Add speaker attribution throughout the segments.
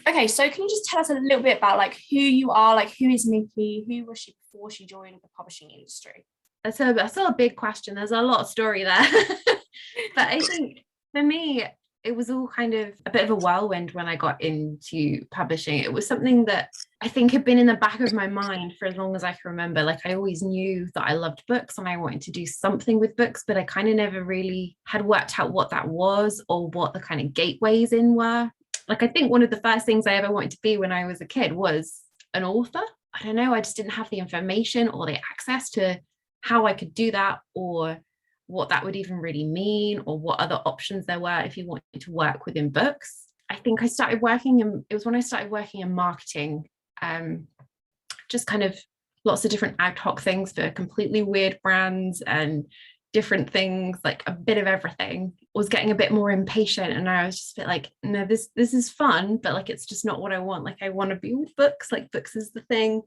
Speaker 1: Okay, so can you just tell us a little bit about like who you are, like who is Nikki, who was she before she joined the publishing industry?
Speaker 2: That's a big question. There's a lot of story there. But I think for me, it was all kind of a bit of a whirlwind when I got into publishing. It was something that I think had been in the back of my mind for as long as I can remember. Like I always knew that I loved books and I wanted to do something with books, but I kind of never really had worked out what that was or what the kind of gateways in were. Like I think one of the first things I ever wanted to be when I was a kid was an author. I don't know, I just didn't have the information or the access to how I could do that or what that would even really mean or what other options there were if you wanted to work within books. I think I started working in, it was when I started working in marketing, just kind of lots of different ad hoc things for completely weird brands and different things, like a bit of everything. Was getting a bit more impatient and I was just a bit like, no, this is fun, but like it's just not what I want. Like I want to be with books, like books is the thing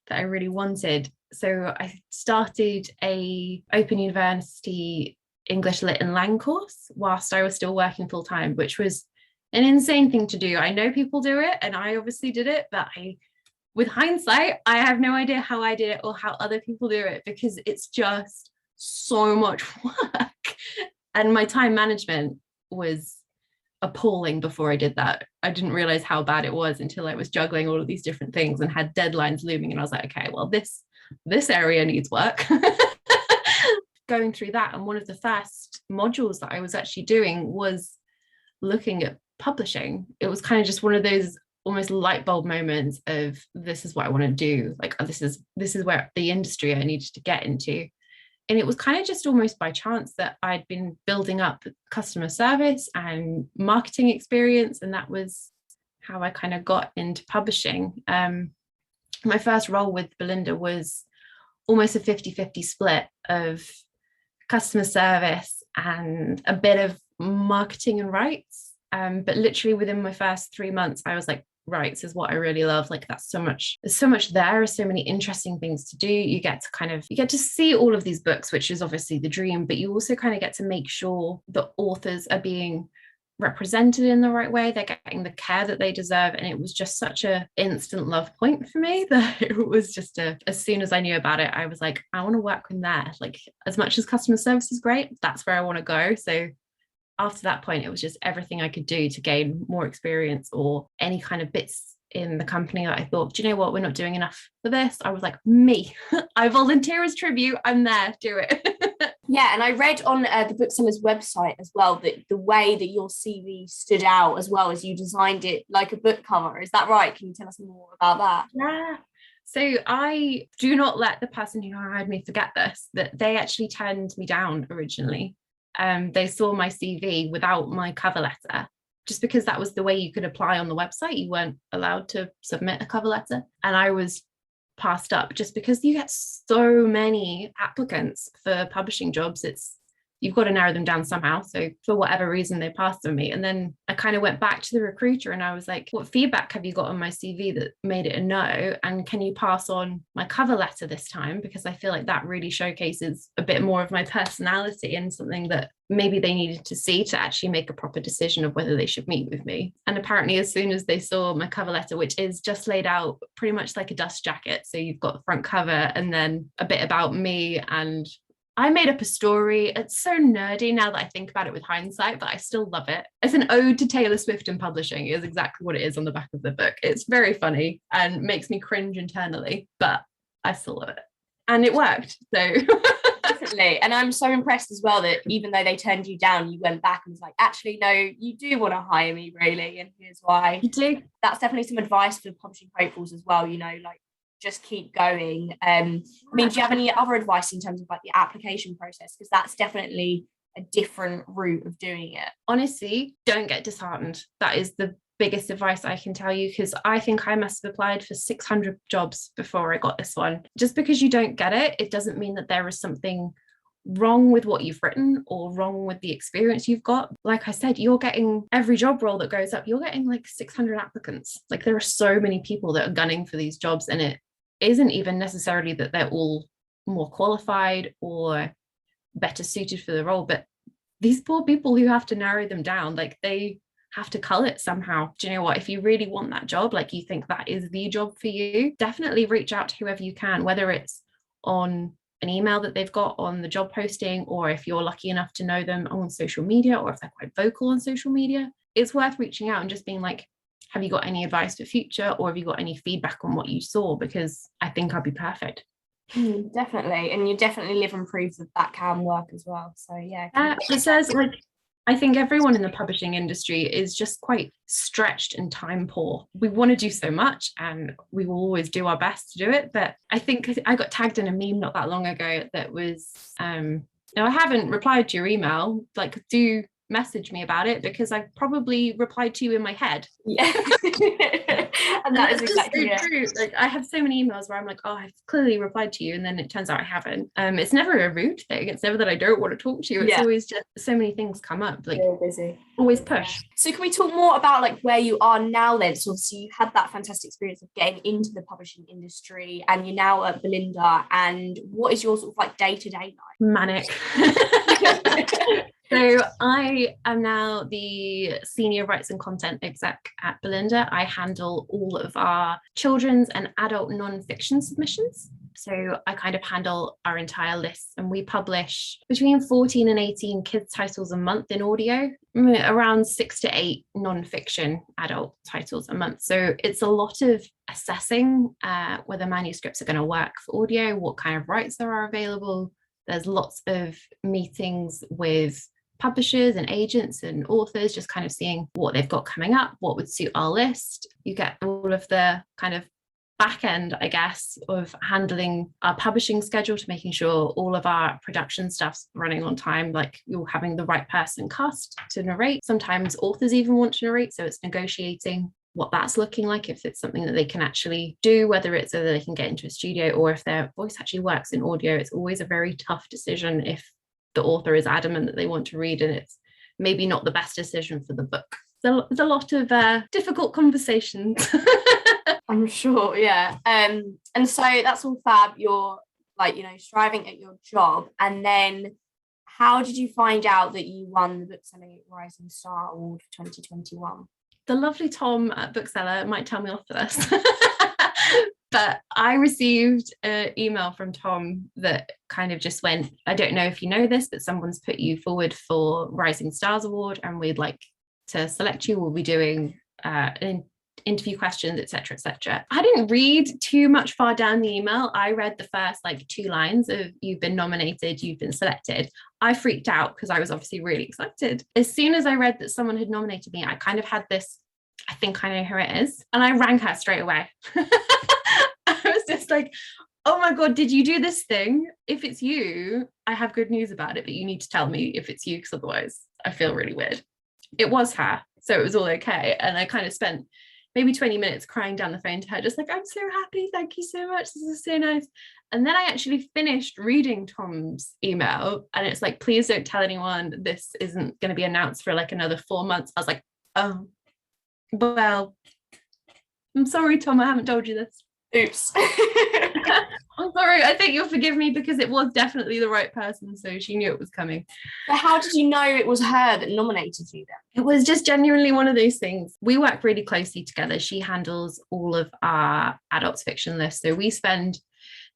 Speaker 2: that I really wanted. So I started a Open University English Lit and Lang course whilst I was still working full time, which was an insane thing to do. I know people do it and I obviously did it, but with hindsight, I have no idea how I did it or how other people do it because it's just so much work. And my time management was appalling before I did that. I didn't realize how bad it was until I was juggling all of these different things and had deadlines looming. And I was like, okay, well, this area needs work. Going through that. And one of the first modules that I was actually doing was looking at publishing. It was kind of just one of those almost light bulb moments of this is what I want to do. Like this is where the industry I needed to get into. And it was kind of just almost by chance that I'd been building up customer service and marketing experience. And that was how I kind of got into publishing. My first role with Belinda was almost a 50-50 split of customer service and a bit of marketing and rights. But literally within my first 3 months, I was like, rights is what I really love. Like that's so much, there's so much there's so many interesting things to do. You get to see all of these books, which is obviously the dream, but you also kind of get to make sure the authors are being represented in the right way, they're getting the care that they deserve. And it was just such a instant love point for me that it was just as soon as I knew about it, I was like, I want to work in there. Like as much as customer service is great, that's where I want to go. So after that point, it was just everything I could do to gain more experience or any kind of bits in the company that I thought, do you know what, we're not doing enough for this. I was like, me, I volunteer as tribute. I'm there, do it.
Speaker 1: Yeah, and I read on the Bookseller's website as well that the way that your CV stood out as well as you designed it like a book cover. Is that right? Can you tell us more about that?
Speaker 2: Yeah. So I do not let the person who hired me forget this, that they actually turned me down originally. They saw my CV without my cover letter, just because that was the way you could apply on the website. You weren't allowed to submit a cover letter. And I was passed up just because you get so many applicants for publishing jobs. You've got to narrow them down somehow. So for whatever reason, they passed on me. And then I kind of went back to the recruiter and I was like, what feedback have you got on my CV that made it a no? And can you pass on my cover letter this time? Because I feel like that really showcases a bit more of my personality and something that maybe they needed to see to actually make a proper decision of whether they should meet with me. And apparently, as soon as they saw my cover letter, which is just laid out pretty much like a dust jacket. So you've got the front cover and then a bit about me, and I made up a story. It's so nerdy now that I think about it with hindsight, but I still love it. It's an ode to Taylor Swift and publishing is exactly what it is on the back of the book. It's very funny and makes me cringe internally, but I still love it. And it worked. So
Speaker 1: definitely. And I'm so impressed as well that even though they turned you down, you went back and was like, actually, no, you do want to hire me, really. And here's why.
Speaker 2: You do.
Speaker 1: That's definitely some advice for publishing hopefuls as well, like just keep going. I mean, do you have any other advice in terms of like the application process? Because that's definitely a different route of doing it.
Speaker 2: Honestly, don't get disheartened. That is the biggest advice I can tell you, because I think I must have applied for 600 jobs before I got this one. Just because you don't get it, it doesn't mean that there is something wrong with what you've written or wrong with the experience you've got. Like I said, you're getting every job role that goes up, you're getting like 600 applicants. Like there are so many people that are gunning for these jobs, and it isn't even necessarily that they're all more qualified or better suited for the role, but these poor people who have to narrow them down, like they have to cull it somehow. Do you know what? If you really want that job, like you think that is the job for you, definitely reach out to whoever you can, whether it's on an email that they've got on the job posting, or if you're lucky enough to know them on social media, or if they're quite vocal on social media. It's worth reaching out and just being like, have you got any advice for future, or have you got any feedback on what you saw? Because I think I'd be perfect.
Speaker 1: Definitely. And you definitely live and prove that can work as well. So yeah.
Speaker 2: It says, like, I think everyone in the publishing industry is just quite stretched and time poor. We want to do so much and we will always do our best to do it. But I think I got tagged in a meme not that long ago that was, now I haven't replied to your email, like do message me about it, because I probably replied to you in my head.
Speaker 1: Yeah. And that is exactly
Speaker 2: so true. Like I have so many emails where I'm like, oh, I've clearly replied to you, and then it turns out I haven't. It's never a rude thing. It's never that I don't want to talk to you. It's always just so many things come up. Like
Speaker 1: you're busy.
Speaker 2: Always push.
Speaker 1: So can we talk more about like where you are now then? So obviously you had that fantastic experience of getting into the publishing industry, and you're now at Belinda, and what is your sort of like day-to-day life?
Speaker 2: Manic. So I am now the senior rights and content exec at Belinda. I handle all of our children's and adult non-fiction submissions. So I kind of handle our entire list, and we publish between 14 and 18 kids titles a month in audio, around 6 to 8 non-fiction adult titles a month. So it's a lot of assessing whether manuscripts are going to work for audio, what kind of rights there are available. There's lots of meetings with publishers and agents and authors, just kind of seeing what they've got coming up, what would suit our list. You get all of the kind of back end, I guess, of handling our publishing schedule to making sure all of our production stuff's running on time, like you're having the right person cast to narrate. Sometimes authors even want to narrate, so it's negotiating what that's looking like, if it's something that they can actually do, whether it's so that they can get into a studio or if their voice actually works in audio. It's always a very tough decision if the author is adamant that they want to read and it's maybe not the best decision for the book. So there's a lot of difficult conversations.
Speaker 1: I'm sure, yeah. And so that's all fab. You're like, you know, striving at your job. And then how did you find out that you won the Bookseller Rising Star Award for 2021?
Speaker 2: The lovely Tom at Bookseller might tell me off for this. But I received an email from Tom that kind of just went, I don't know if you know this, but someone's put you forward for Rising Stars Award and we'd like to select you. We'll be doing an interview questions, etc., etc. I didn't read too much far down the email. I read the first like 2 lines of you've been nominated, you've been selected. I freaked out because I was obviously really excited. As soon as I read that someone had nominated me, I kind of had this, I think I know who it is. And I rang her straight away. I was just like, oh my God, did you do this thing? If it's you, I have good news about it, but you need to tell me if it's you, because otherwise I feel really weird. It was her, so it was all okay. And I kind of spent maybe 20 minutes crying down the phone to her, just like, I'm so happy, thank you so much, this is so nice. And then I actually finished reading Tom's email and it's like, please don't tell anyone, this isn't going to be announced for like another 4 months. I was like, oh, well, I'm sorry, Tom, I haven't told you this.
Speaker 1: Oops.
Speaker 2: I'm sorry, I think you'll forgive me because it was definitely the right person, so she knew it was coming.
Speaker 1: But how did you know it was her that nominated you then?
Speaker 2: It was just genuinely one of those things. We work really closely together. She handles all of our adults fiction list, so we spend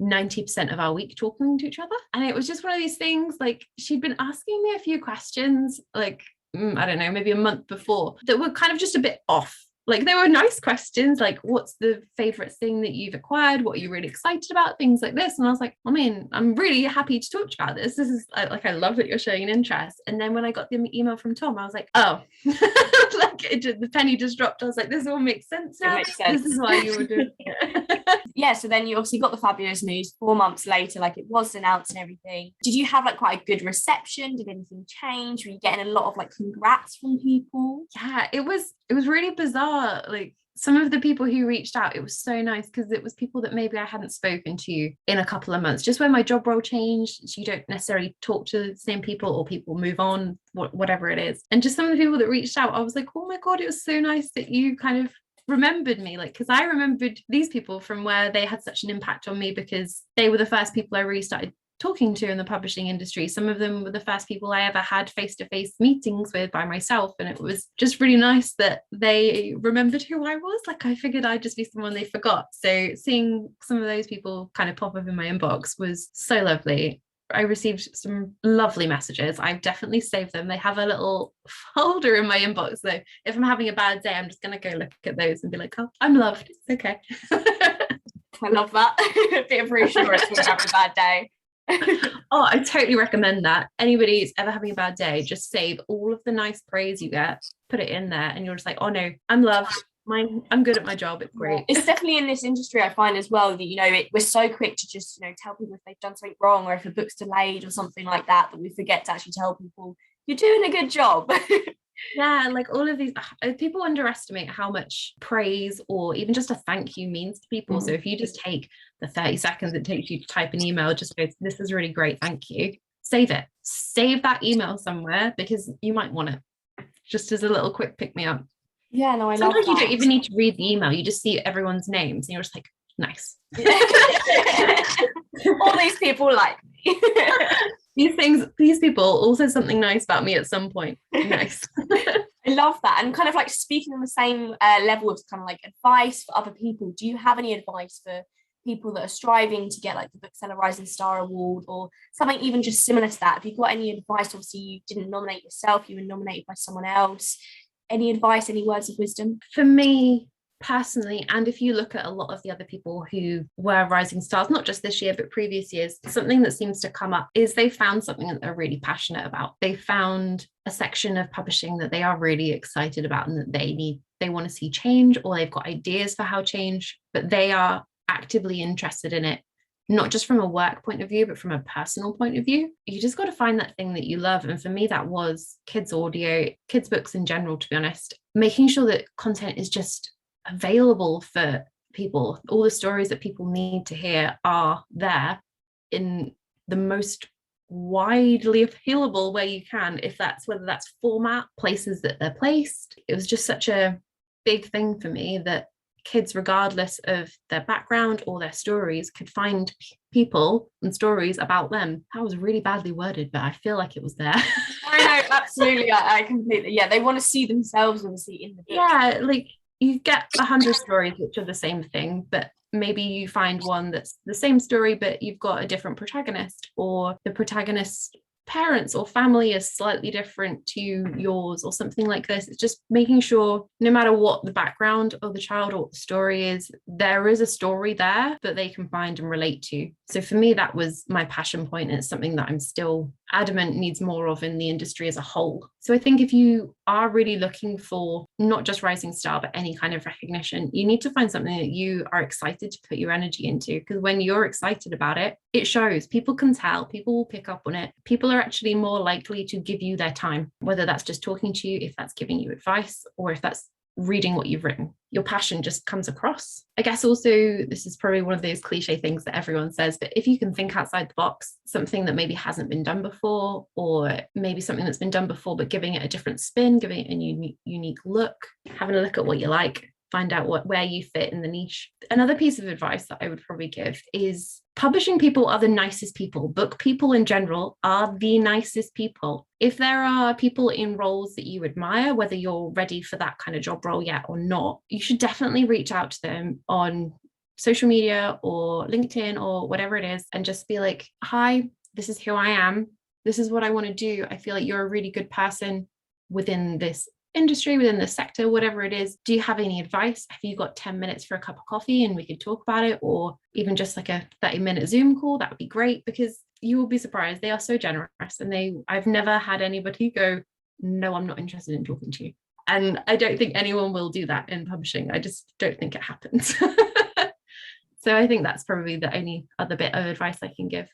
Speaker 2: 90% of our week talking to each other. And it was just one of these things, like she'd been asking me a few questions, like, I don't know, maybe a month before, that were kind of just a bit off. Like they were nice questions, like what's the favorite thing that you've acquired? What are you really excited about? Things like this. And I was like, I mean, I'm really happy to talk about this. This is like, I love that you're showing an interest. And then when I got the email from Tom, I was like, oh, like the penny just dropped. I was like, this all makes sense now.
Speaker 1: It makes sense.
Speaker 2: This is why you were doing it.
Speaker 1: Yeah, so then you obviously got the fabulous news 4 months later, like it was announced and everything. Did you have like quite a good reception? Did anything change? Were you getting a lot of like congrats from people?
Speaker 2: Yeah, it was really bizarre. Like some of the people who reached out, it was so nice because it was people that maybe I hadn't spoken to in a couple of months. Just when my job role changed, you don't necessarily talk to the same people or people move on, whatever it is. And just some of the people that reached out, I was like, oh my God, it was so nice that you kind of remembered me, like, because I remembered these people from where they had such an impact on me because they were the first people I really started talking to in the publishing industry. Some of them were the first people I ever had face-to-face meetings with by myself, and it was just really nice that they remembered who I was. Like, I figured I'd just be someone they forgot. So seeing some of those people kind of pop up in my inbox was so lovely. I received some lovely messages. I've definitely saved them. They have a little folder in my inbox, so if I'm having a bad day, I'm just going to go look at those and be like, oh, I'm loved, it's okay.
Speaker 1: I love that. A bit of reassurance when you're having a bad day.
Speaker 2: Oh, I totally recommend that. Anybody who's ever having a bad day, just save all of the nice praise you get, put it in there, and you're just like, oh no, I'm loved. I'm good at my job. It's great.
Speaker 1: It's definitely in this industry, I find as well, that, you know, we're so quick to just, you know, tell people if they've done something wrong, or if a book's delayed or something like that, that we forget to actually tell people you're doing a good job.
Speaker 2: Yeah, like all of these people underestimate how much praise or even just a thank you means to people. So if you just take the 30 seconds it takes you to type an email, just go, this is really great, thank you, save that email somewhere, because you might want it just as a little quick pick me up.
Speaker 1: Yeah, no, I
Speaker 2: sometimes
Speaker 1: love that.
Speaker 2: You don't even need to read the email, you just see everyone's names and you're just like, nice.
Speaker 1: All these people like me.
Speaker 2: these people all said something nice about me at some point. Nice.
Speaker 1: I love that. And kind of like speaking on the same level of kind of like advice for other people, do you have any advice for people that are striving to get like the Bookseller Rising Star Award, or something even just similar to that? Have you got any advice? Obviously you didn't nominate yourself, you were nominated by someone else. Any advice, any words of wisdom?
Speaker 2: For me personally, and if you look at a lot of the other people who were rising stars, not just this year but previous years, something that seems to come up is they found something that they're really passionate about. They found a section of publishing that they are really excited about and that they want to see change, or they've got ideas for how change, but they are actively interested in it, not just from a work point of view, but from a personal point of view. You just got to find that thing that you love. And for me, that was kids audio, kids books in general, to be honest, making sure that content is just available for people. All the stories that people need to hear are there in the most widely available way you can, if that's whether that's format, places that they're placed. It was just such a big thing for me that kids, regardless of their background or their stories, could find people and stories about them. That was really badly worded, but I feel like it was there.
Speaker 1: I know, absolutely. I completely, yeah, they want to see themselves obviously in the book.
Speaker 2: Yeah, like you get 100 stories which are the same thing, but maybe you find one that's the same story but you've got a different protagonist, or the protagonist's parents or family is slightly different to yours, or something like this. It's just making sure no matter what the background of the child or what the story is, there is a story there that they can find and relate to. So for me, that was my passion point, and it's something that I'm still adamant needs more of in the industry as a whole. So I think if you are really looking for not just Rising Star but any kind of recognition, you need to find something that you are excited to put your energy into, because when you're excited about it, it shows. People can tell, people will pick up on it. People are actually more likely to give you their time, whether that's just talking to you, if that's giving you advice, or if that's reading what you've written. Your passion just comes across. I guess also, this is probably one of those cliche things that everyone says, but if you can think outside the box, something that maybe hasn't been done before, or maybe something that's been done before but giving it a different spin, giving it a unique look, having a look at what you like, find out where you fit in the niche. Another piece of advice that I would probably give is publishing people are the nicest people. Book people in general are the nicest people. If there are people in roles that you admire, whether you're ready for that kind of job role yet or not, you should definitely reach out to them on social media or LinkedIn or whatever it is, and just be like, hi, this is who I am. This is what I want to do. I feel like you're a really good person within this industry, within the sector, whatever it is. Do you have any advice? Have you got 10 minutes for a cup of coffee and we could talk about it? Or even just like a 30-minute Zoom call, that would be great, because you will be surprised. They are so generous, and I've never had anybody go, no, I'm not interested in talking to you. And I don't think anyone will do that in publishing. I just don't think it happens. So I think that's probably the only other bit of advice I can give.